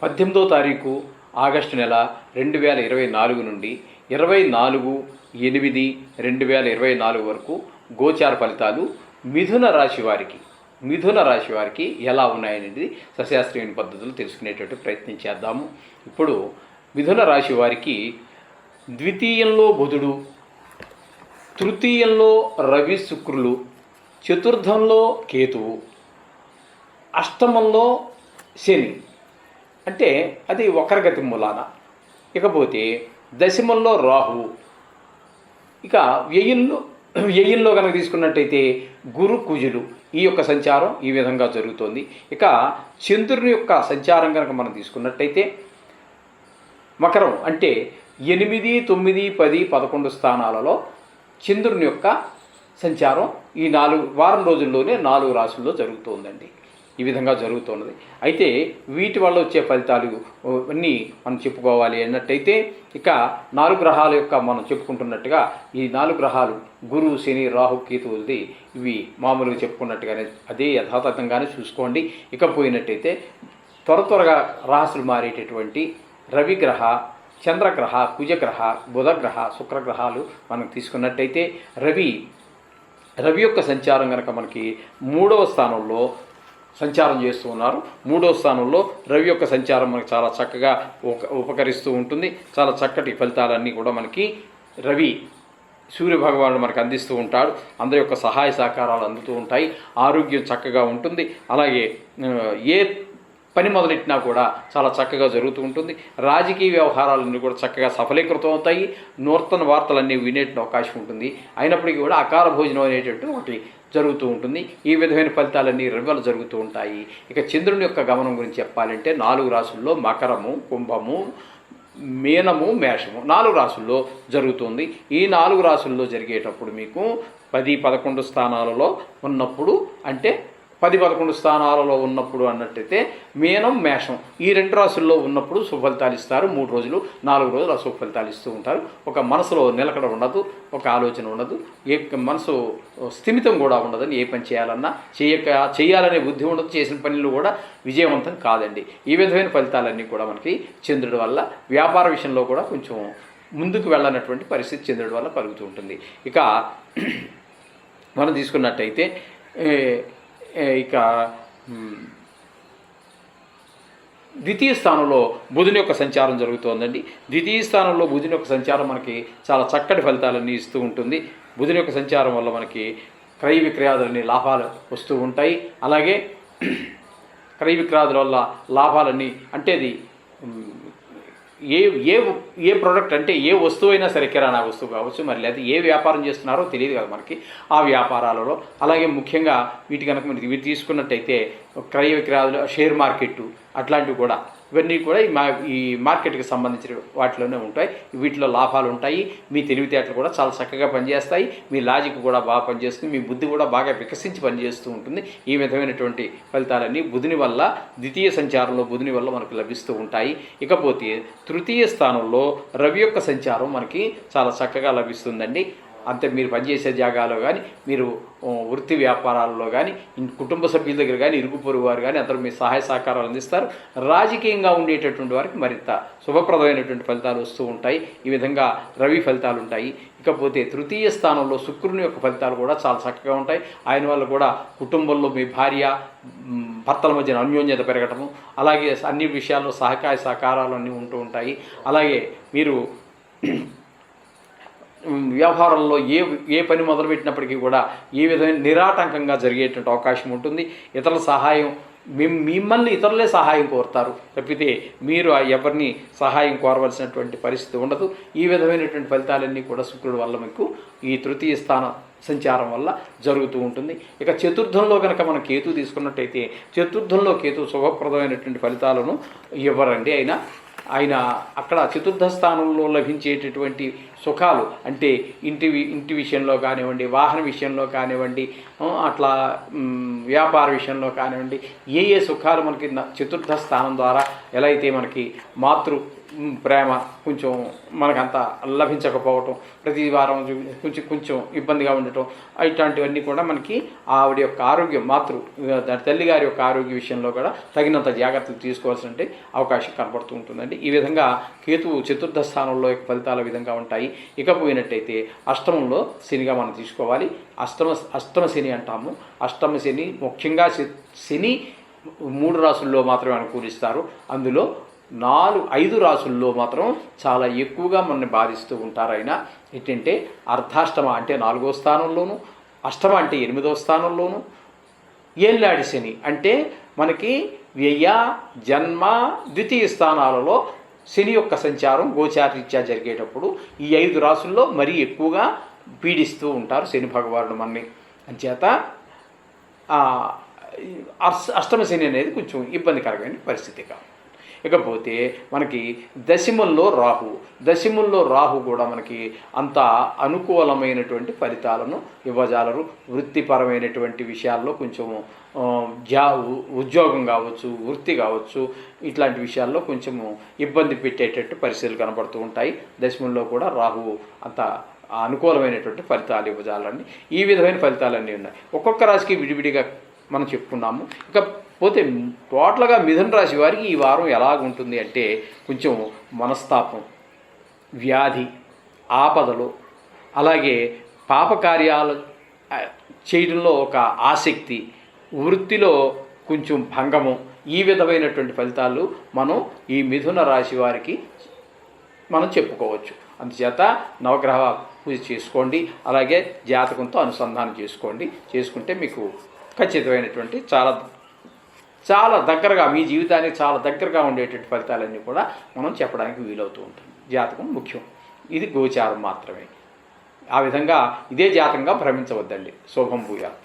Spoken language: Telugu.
18వ తారీఖు ఆగస్టు నెల 2024 నుండి 24/8/2024 వరకు గోచార ఫలితాలు మిథున రాశి వారికి ఎలా ఉన్నాయనేది సశాస్త్రీయ పద్ధతులు తెలుసుకునేటట్టు ప్రయత్నం చేద్దాము. ఇప్పుడు మిథున రాశి వారికి ద్వితీయంలో బుధుడు, తృతీయంలో రవి శుక్రులు, చతుర్థంలో కేతువు, అష్టమంలో శని, అంటే అది వక్రగతి మూలాన. ఇకపోతే దశమంలో రాహువు, ఇక వ్యయంలో కనుక తీసుకున్నట్టయితే గురు కుజులు. ఈ యొక్క సంచారం ఈ విధంగా జరుగుతోంది. ఇక చంద్రుని యొక్క సంచారం కనుక మనం తీసుకున్నట్టయితే మకరం, అంటే 8, 9, 10, 11 స్థానాలలో చంద్రుని యొక్క సంచారం ఈ వారం రోజుల్లోనే 4 రాశుల్లో జరుగుతుందండి. ఈ విధంగా జరుగుతున్నది. అయితే వీటి వల్ల వచ్చే ఫలితాలు అన్నీ మనం చెప్పుకోవాలి అన్నట్టయితే ఇక 4 గ్రహాల యొక్క మనం చెప్పుకుంటున్నట్టుగా ఈ 4 గ్రహాలు గురు, శని, రాహు, కేతువులది ఇవి మామూలుగా చెప్పుకున్నట్టుగానే అదే యథాతథంగానే చూసుకోండి. ఇక పోయినట్టయితే త్వరగా రాశులు మారేటటువంటి రవిగ్రహ, చంద్రగ్రహ, కుజగ్రహ, బుధగ్రహ, శుక్రగ్రహాలు మనం తీసుకున్నట్టయితే రవి యొక్క సంచారం కనుక మనకి 3వ స్థానంలో సంచారం చేస్తూ ఉన్నారు. 3వ స్థానంలో రవి యొక్క సంచారం మనకి చాలా చక్కగా ఉపకరిస్తూ ఉంటుంది. చాలా చక్కటి ఫలితాలన్నీ కూడా మనకి రవి సూర్యభగవానుడు మనకు అందిస్తూ ఉంటాడు. అందరి యొక్క సహాయ సహకారాలు అందుతూ ఉంటాయి. ఆరోగ్యం చక్కగా ఉంటుంది. అలాగే ఏ పని మొదలెట్టినా కూడా చాలా చక్కగా జరుగుతూ ఉంటుంది. రాజకీయ వ్యవహారాలన్నీ కూడా చక్కగా సఫలీకృతం అవుతాయి. నూతన వార్తలన్నీ వినేట అవకాశం ఉంటుంది. అయినప్పటికీ కూడా అకాల భోజనం అనేటట్టు ఒకటి జరుగుతూ ఉంటుంది. ఈ విధమైన ఫలితాలన్నీ రవివల్ల జరుగుతూ ఉంటాయి. ఇక చంద్రుని యొక్క గమనం గురించి చెప్పాలంటే 4 రాశుల్లో మకరము, కుంభము, మీనము, మేషము 4 రాశుల్లో జరుగుతుంది. ఈ 4 రాశుల్లో జరిగేటప్పుడు మీకు 10, 11 స్థానాలలో ఉన్నప్పుడు, అంటే 10, 11 స్థానాలలో ఉన్నప్పుడు అన్నట్టయితే మీనం, మేషం ఈ 2 రాశుల్లో ఉన్నప్పుడు సుఫలితాలు ఇస్తారు. 3 రోజులు 4 రోజులు అశుభ ఫలితాలు ఇస్తూ ఉంటారు. ఒక మనసులో నిలకడ ఉండదు, ఒక ఆలోచన ఉండదు, ఏ మనసు స్థిమితం కూడా ఉండదని. ఏ పని చేయాలన్నా చేయాలనే బుద్ధి ఉండదు. చేసిన పనులు కూడా విజయవంతం కాదండి. ఈ విధమైన ఫలితాలన్నీ కూడా మనకి చంద్రుడి వల్ల వ్యాపార విషయంలో కూడా కొంచెం ముందుకు వెళ్ళనటువంటి పరిస్థితి చంద్రుడి వల్ల కలుగుతూ ఉంటుంది. ఇక మనం తీసుకున్నట్టయితే ఇక ద్వితీయ స్థానంలో బుధుని యొక్క సంచారం జరుగుతోందండి. ద్వితీయ స్థానంలో బుధుని యొక్క సంచారం మనకి చాలా చక్కటి ఫలితాలన్నీ ఇస్తూ ఉంటుంది. బుధుని యొక్క సంచారం వల్ల మనకి క్రయ విక్రయాదులన్నీ లాభాలు వస్తూ ఉంటాయి. అలాగే క్రయ విక్రయాదుల వల్ల లాభాలన్నీ, అంటే అది ఏ ప్రోడక్ట్, అంటే ఏ వస్తువు అయినా సరే, కిరాణా వస్తువు కావచ్చు, మరి లేదా ఏ వ్యాపారం చేస్తున్నారో తెలియదు కదా మనకి. ఆ వ్యాపారాలలో అలాగే ముఖ్యంగా వీటి కనుక వీటి తీసుకున్నట్టయితే క్రయ విక్రయాలు, షేర్ మార్కెట్టు అట్లాంటివి కూడా, ఇవన్నీ కూడా ఈ మార్కెట్కి సంబంధించిన వాటిలోనే ఉంటాయి. వీటిలో లాభాలు ఉంటాయి. మీ తెలివితేటలు కూడా చాలా చక్కగా పనిచేస్తాయి. మీ లాజిక్ కూడా బాగా పనిచేస్తుంది. మీ బుద్ధి కూడా బాగా వికసించి పనిచేస్తూ ఉంటుంది. ఈ విధమైనటువంటి ఫలితాలన్నీ బుధుని వల్ల, ద్వితీయ సంచారంలో బుధుని వల్ల మనకు లభిస్తూ ఉంటాయి. ఇకపోతే తృతీయ స్థానంలో రవి యొక్క సంచారం మనకి చాలా చక్కగా లభిస్తుందండి. అంతే మీరు పనిచేసే జాగాలో కానీ, మీరు వృత్తి వ్యాపారాలలో కానీ, కుటుంబ సభ్యుల దగ్గర కానీ, ఇరుగు పొరుగు వారు కానీ అందరూ మీ సహాయ సహకారాలు అందిస్తారు. రాజకీయంగా ఉండేటటువంటి వారికి మరింత శుభప్రదమైనటువంటి ఫలితాలు వస్తూ ఉంటాయి. ఈ విధంగా రవి ఫలితాలు ఉంటాయి. ఇకపోతే తృతీయ స్థానంలో శుక్రుని యొక్క ఫలితాలు కూడా చాలా చక్కగా ఉంటాయి. ఆయన వల్ల కూడా కుటుంబంలో మీ భార్య భర్తల మధ్యన అన్యోన్యత పెరగటము, అలాగే అన్ని విషయాల్లో సహకార సహకారాలు అన్నీ ఉంటూ ఉంటాయి. అలాగే మీరు వ్యవహారంలో ఏ పని మొదలుపెట్టినప్పటికీ కూడా ఏ విధమైన నిరాటంకంగా జరిగేటువంటి అవకాశం ఉంటుంది. ఇతరుల సహాయం, మిమ్మల్ని ఇతరులే సహాయం కోరుతారు తప్పితే మీరు ఎవరిని సహాయం కోరవలసినటువంటి పరిస్థితి ఉండదు. ఈ విధమైనటువంటి ఫలితాలన్నీ కూడా శుక్రుడి వల్ల మీకు ఈ తృతీయ స్థాన సంచారం వల్ల జరుగుతూ ఉంటుంది. ఇక చతుర్థంలో కనుక మనం కేతు తీసుకున్నట్టయితే చతుర్థంలో కేతు శుభప్రదమైనటువంటి ఫలితాలను ఇవ్వరండి. ఆయన అక్కడ చతుర్థ స్థానంలో లభించేటటువంటి సుఖాలు అంటే ఇంటి విషయంలో కానివ్వండి, వాహన విషయంలో కానివ్వండి, అట్లా వ్యాపార విషయంలో కానివ్వండి, ఏ సుఖాలు మనకి చతుర్థ స్థానం ద్వారా ఎలా అయితే మనకి మాతృ ప్రేమ కొంచెం మనకంతా లభించకపోవటం, ప్రతి వారం కొంచెం ఇబ్బందిగా ఉండటం, ఇట్లాంటివన్నీ కూడా మనకి ఆవిడ యొక్క ఆరోగ్యం తల్లి గారి యొక్క ఆరోగ్య విషయంలో కూడా తగినంత జాగ్రత్తలు తీసుకోవాల్సిన అవకాశం కనబడుతూ ఉంటుందండి. ఈ విధంగా కేతువు చతుర్థ స్థానంలో యొక్క ఫలితాల విధంగా ఉంటాయి. ఇకపోయినట్టయితే అష్టమంలో శనిగా మనం తీసుకోవాలి. అష్టమ శని అంటాము. అష్టమ శని ముఖ్యంగా శని 3 రాసుల్లో మాత్రమే అనుకూలిస్తారు. అందులో 5 రాసుల్లో మాత్రం చాలా ఎక్కువగా మనల్ని బాధిస్తూ ఉంటారు. ఆయన ఏంటంటే అర్ధాష్టమ అంటే 4వ స్థానంలోను, అష్టమ అంటే 8వ స్థానంలోను, ఏళ్ళనాడి శని అంటే మనకి వ్యయ, జన్మ, ద్వితీయ స్థానాలలో శని యొక్క సంచారం గోచారరీత్యా జరిగేటప్పుడు ఈ 5 రాసుల్లో మరీ ఎక్కువగా పీడిస్తూ ఉంటారు శని భగవానుడు మనని. అంచేత అష్టమ శని అనేది కొంచెం ఇబ్బందికరమైన పరిస్థితి కాదు. ఇకపోతే మనకి దశమంలో రాహు కూడా మనకి అంత అనుకూలమైనటువంటి ఫలితాలను ఇవ్వజాలరు. వృత్తిపరమైనటువంటి విషయాల్లో కొంచెం ఉద్యోగం కావచ్చు, వృత్తి కావచ్చు, ఇట్లాంటి విషయాల్లో కొంచెము ఇబ్బంది పెట్టేటట్టు పరిస్థితులు కనబడుతూ ఉంటాయి. దశమంలో కూడా రాహు అంత అనుకూలమైనటువంటి ఫలితాలు ఇవ్వజాలండి. ఈ విధమైన ఫలితాలన్నీ ఉన్నాయి. ఒక్కొక్క రాశికి విడివిడిగా మనం చెప్పుకున్నాము. ఇకపోతే టోటల్గా మిథున రాశి వారికి ఈ వారం ఎలాగుంటుంది అంటే కొంచెం మనస్తాపం, వ్యాధి, ఆపదలు, అలాగే పాపకార్యాలు చేయడంలో ఒక ఆసక్తి, వృత్తిలో కొంచెం భంగము, ఈ విధమైనటువంటి ఫలితాలు మనం ఈ మిథున రాశి వారికి మనం చెప్పుకోవచ్చు. అందుచేత నవగ్రహ పూజ చేసుకోండి, అలాగే జాతకంతో అనుసంధానం చేసుకుంటే మీకు ఖచ్చితమైనటువంటి చాలా దగ్గరగా మీ జీవితానికి చాలా దగ్గరగా ఉండేటువంటి ఫలితాలన్నీ కూడా మనం చెప్పడానికి వీలవుతూ ఉంటుంది. జాతకం ముఖ్యం, ఇది గోచారం మాత్రమే. ఆ విధంగా ఇదే జాతకంగా భ్రమించవద్దండి. శుభం భూయాత్.